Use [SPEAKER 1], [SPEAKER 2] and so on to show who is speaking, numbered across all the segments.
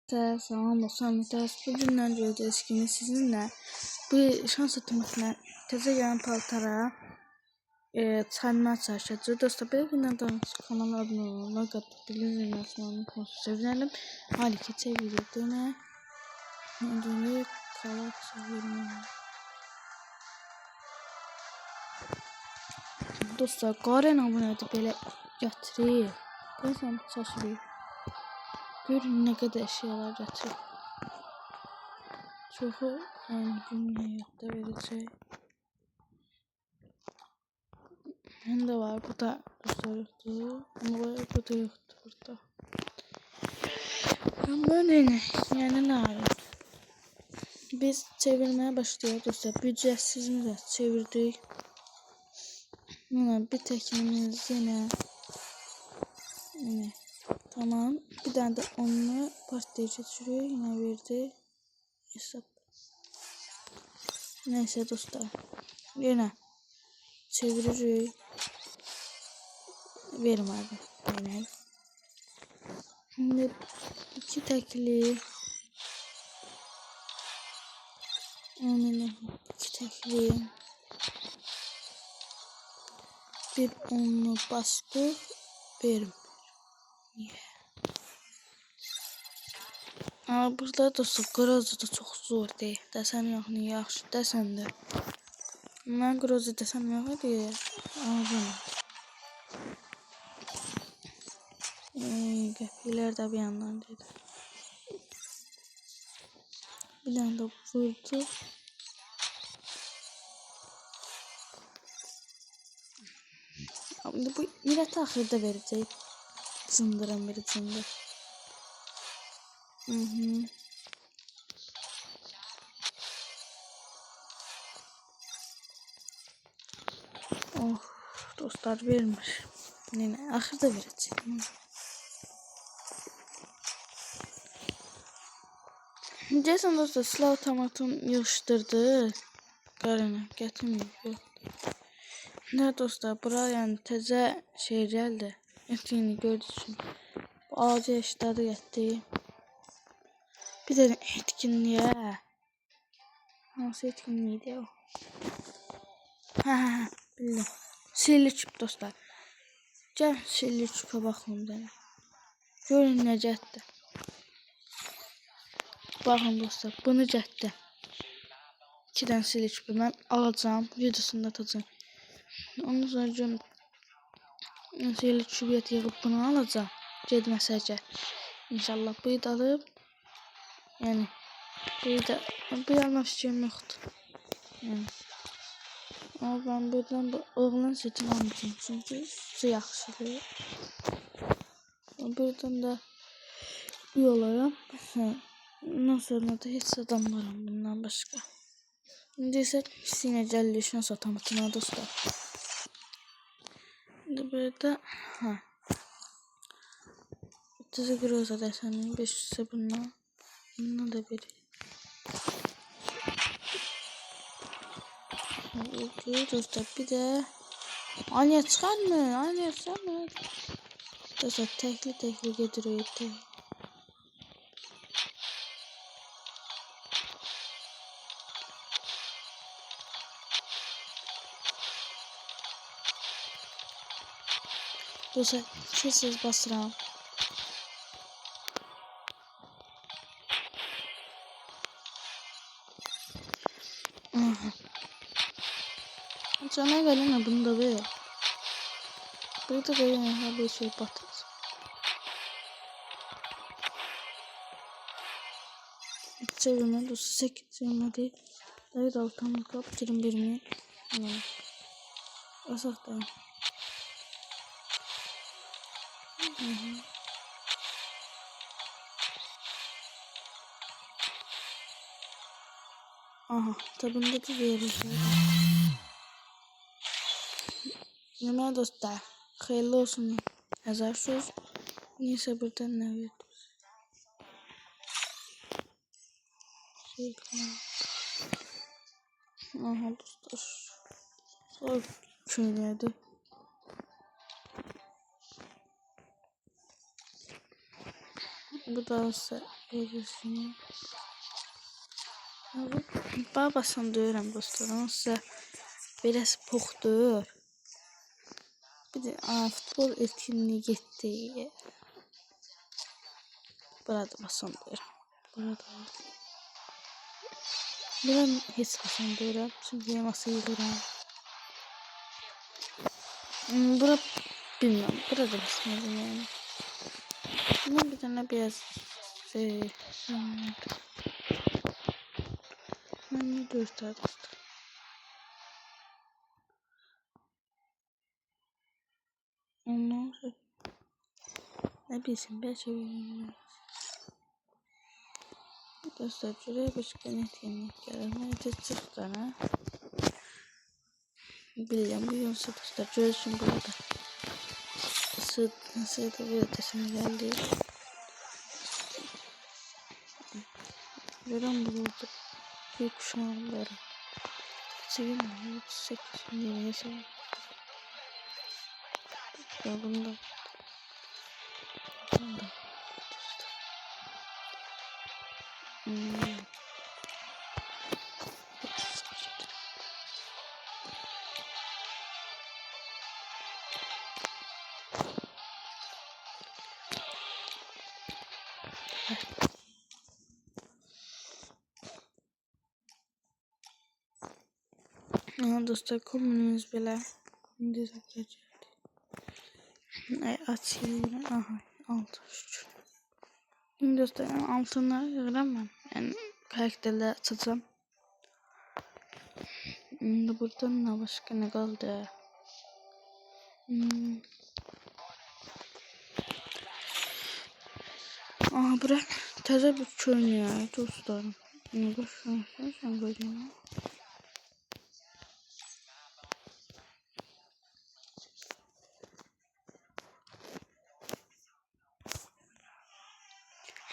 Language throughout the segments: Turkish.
[SPEAKER 1] Salam olsun. Bu günler göreceğiz ki sizinle bir şans atımına teze gelen paltara çalmaya çalışacağız. Dostlar bir günden daha kanala abone olun. Like atıp bildirim açmayı sevinirim. Harika çevirdiğine ödülü kalat çevirmeyi. Dostlar Garen abone edip böyle getirir. Ben şaşırıyorum. Görün ne kadar eşyalar getirir. Çoxu dünyada verəcək. Hem de var. Bu da dostlar. Ama bu da yoktu burada. Ben böyle yani ne var? Biz çevirmeye başlıyoruz dostlar. Büdcəsiz de çevirdik. Yine bir teknimiz yine. Tamam. Bir tane de onu partlayıcı sürüyor. Yine verdi. Hesap. Neyse dostlar. Yine çeviririk. Verim abi. Yine. Şimdi iki tekli. İki tekli. Bir onu bastı. Verim. Ama burada dostlar Groza da çok zor değil. Desen yok ne yaxşı desen de. Ben Groza desem yok diye. Ağzım. Qəpiklər də bir yandan dedi. Bir tane de vurdu. Bu millət axırda verəcək. Cındıran biri cındır. Oh dostlar vermiş. Yine axırda verəcək. Jason dostlar silah otomatını yığışdırdı. Qarana gətirməyib. Ne dostlar bura yani teze şey geldi. Etkinliği gördüğünüz bu ağacı eşitleri getdi. Bir de etkinliğe. Nasıl etkinliğiydi o? Ha bildim. Sihirli küp dostlar. Gel sihirli küpe bakalım dene. Görün ne cəhətdir. Bakın dostlar bunu cəhətdir. 2 tane sihirli küpü ben alacağım. Videosunu da atacağım. Ondan sonra sihirli küpü yığıp bunu alacağım. Gedməsəcə. İnşallah bu da alıb. Yani bu almaq fikrim yoxdur. Yani. Ama ben buradan bu oğlan seçim almışım. Çünkü su yaxşıdır. Buradan da bu yolara. Ondan sonra da heç adamlarım bundan başka. İndi isə sinəcəlli şans otomatına dostlar. İndi burada Tızı Groza desenin 500'e bundan. Bundan da biri. Dostlar bir de Anya çıkar mı? Anya çıkar mı? Dostlar tekli getiriyor. Dostlar sessiz basıram. Sana gelene bunu da ver. Burada gelene bir şey patlat. Çevirme dostlar 8 çevirme değil. Dayı da altamı kap 21'ini. Asaktan. Aha tabında da diyoruz. Neme dostlar. Hayırlı olsun. Yazar söz. Neyse buradan ne veriyoruz? Aha dostlar. Çok köylüydü. Bu da Böylesini. Babasını döyürəm dostlar. Onun sizə biraz poxdur. Bir de futbol etkinliği getdi. Burada basam döyürəm. Burada heç basam döyürəm. Çünki yaması yığıram. Bura bilmiyorum. Burada basmadım yani. Ama bir tane biraz ben ne dört dostlar. Ondan sonra ne bilsin ben söyleyeyim. Dostlar şuraya başka etkinlik gelmedi çıktı ha. Bilmiyorum dostlar görüşüm burada. Sığdı bir ötesine geldi. Görün bulundu. Bir kuşağım var. Sevim mi? 38 yeni yaşam. Bunda. Aha dostlar kombinimiz belə. İndi zaklayacaq. Açayım. Aha altı şükür. Şimdi dostlar altınları yığıram ben. Yani karakterleri açacağım. Şimdi buradan ne başka ne kaldı? Aha bırak. Taze bir çöl ya dostlarım. Ne başka sen koyayım.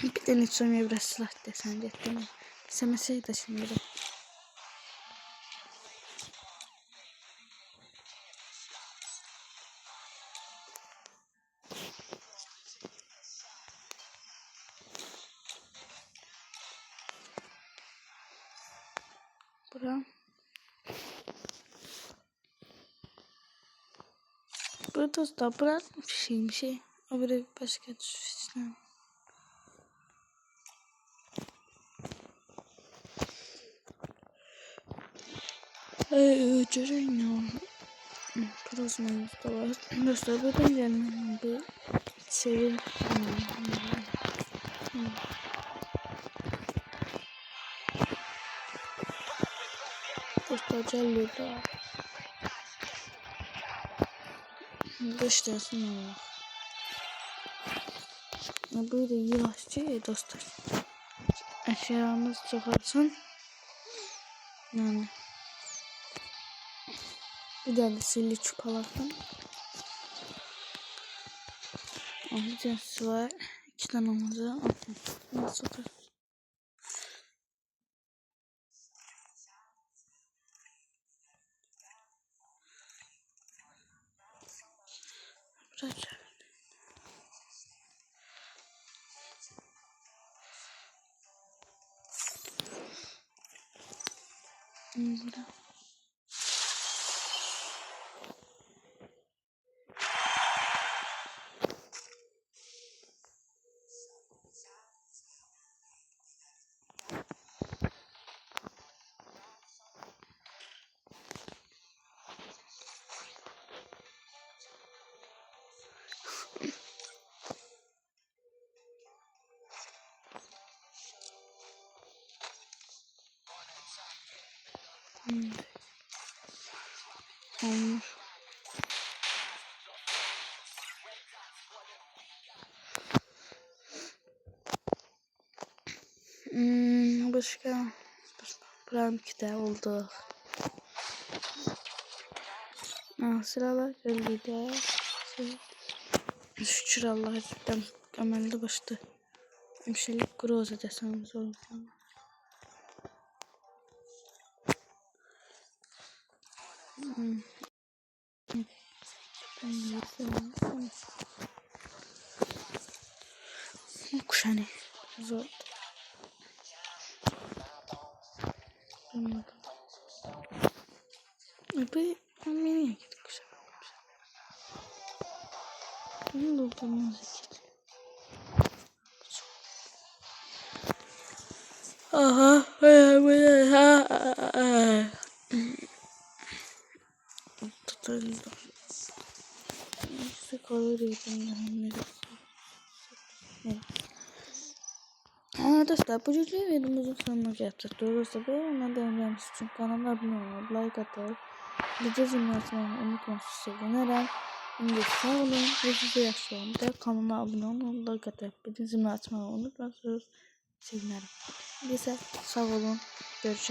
[SPEAKER 1] Bir tane sonra biraz silah desen getirdim. İstemeseydi şimdi de. Bura. Burada da bura bir şey. O bir başka düşünsene. Görün ya. Prosmanız da var. Dostlar buradan gelmem bir sevim. Dostlar geliyor da. Göstersin Allah. Böyle yavaşça dostlar. Eşyamız çıkarsın. Yani. Bir de silli çupalardan. Bir tanesi var. 2 tane olmadı. Nasıl da? Bırak. Burada. Olmuş. Başka. Buram 2 de oldu. Sıralar geldi de. Şükür Allah'a cidden amelde başladı. Hemşirelik groza deseniz olur. Kuşanı zor. Abi nereye gittik kuşa? Ne doldurmaz iki. Aha. Tutalım. İşte kalori yedim. Arkadaşlar bu videomuzun sonuna geldik. Doğrusu bu ona değinmemiz için kanala abone olmayı, like atıp bildirim yazmayı unutmayın. Sevinirim. Şimdi sağ olun ve size yaşıyorum. Kanala abone olmayı, like atıp bildirim yazmayı unutmayın. Sevinirim. Neyse sağ olun. Görüşürüz.